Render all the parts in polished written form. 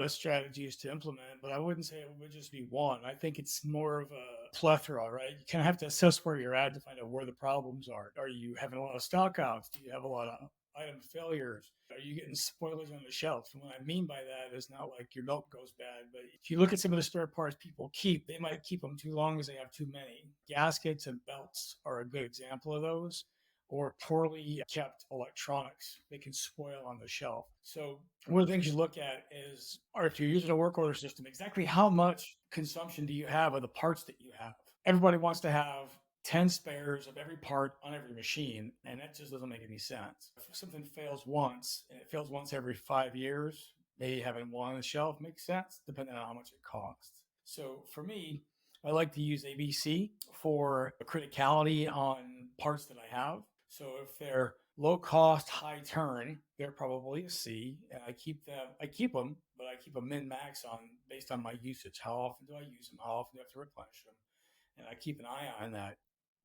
lot of strategies to implement, but I wouldn't say it would just be one. I think it's more of a plethora, right? You kind of have to assess where you're at to find out where the problems are. Are you having a lot of stock outs? Do you have a lot of item failures? Are you getting spoilage on the shelf? And what I mean by that is not like your milk goes bad, but if you look at some of the spare parts people keep, they might keep them too long as they have too many. Gaskets and belts are a good example of those, or poorly kept electronics. They can spoil on the shelf. So one of the things you look at is, or if you're using a work order system, exactly how much consumption do you have of the parts that you have? Everybody wants to have 10 spares of every part on every machine, and that just doesn't make any sense. If something fails once, and it fails once every 5 years, maybe having one on the shelf makes sense, depending on how much it costs. So for me, I like to use ABC for criticality on parts that I have. So if they're low cost, high turn, they're probably a C. And I keep them, but I keep a min max on based on my usage. How often do I use them? How often do I have to replenish them? And I keep an eye on that,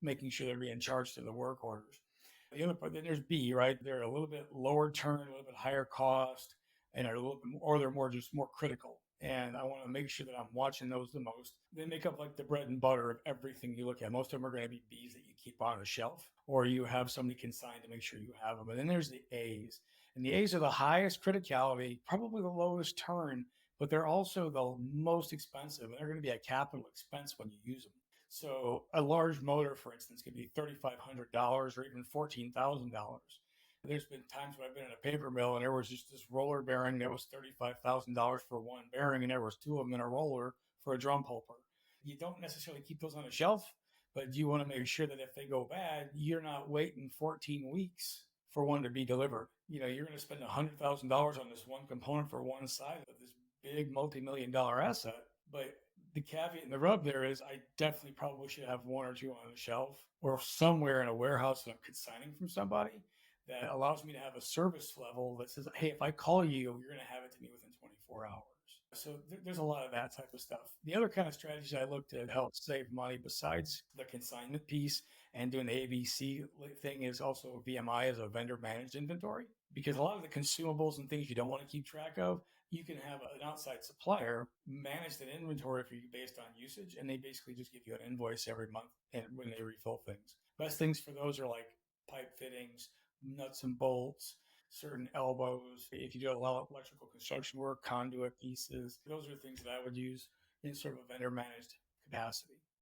making sure they're being charged to the work orders. The other part, then there's B, right? They're a little bit lower turn, a little bit higher cost, and are a little bit more, or they're more just more critical. And I want to make sure that I'm watching those the most. They make up like the bread and butter of everything you look at. Most of them are going to be B's that you keep on a shelf, or you have somebody consigned to make sure you have them. And then there's the A's. And the A's are the highest criticality, probably the lowest turn, but they're also the most expensive. And they're going to be a capital expense when you use them. So a large motor, for instance, could be $3,500 or even $14,000. There's been times when I've been in a paper mill and there was just this roller bearing that was $35,000 for one bearing, and there was two of them in a roller for a drum pulper. You don't necessarily keep those on a shelf, but you want to make sure that if they go bad, you're not waiting 14 weeks for one to be delivered. You're going to spend $100,000 on this one component for one side of this big multi-million dollar asset, but the caveat and the rub there is I definitely probably should have one or two on the shelf or somewhere in a warehouse that I'm consigning from somebody that allows me to have a service level that says, hey, if I call you, you're going to have it to me within 24 hours. So there's a lot of that type of stuff. The other kind of strategies I look to help save money besides the consignment piece and doing the ABC thing is also VMI as a vendor managed inventory, because a lot of the consumables and things you don't want to keep track of, you can have an outside supplier manage that inventory for you based on usage, and they basically just give you an invoice every month and when they refill things. Best things for those are like pipe fittings, nuts and bolts, certain elbows. If you do a lot of electrical construction work, conduit pieces, those are things that I would use in sort of a vendor managed capacity.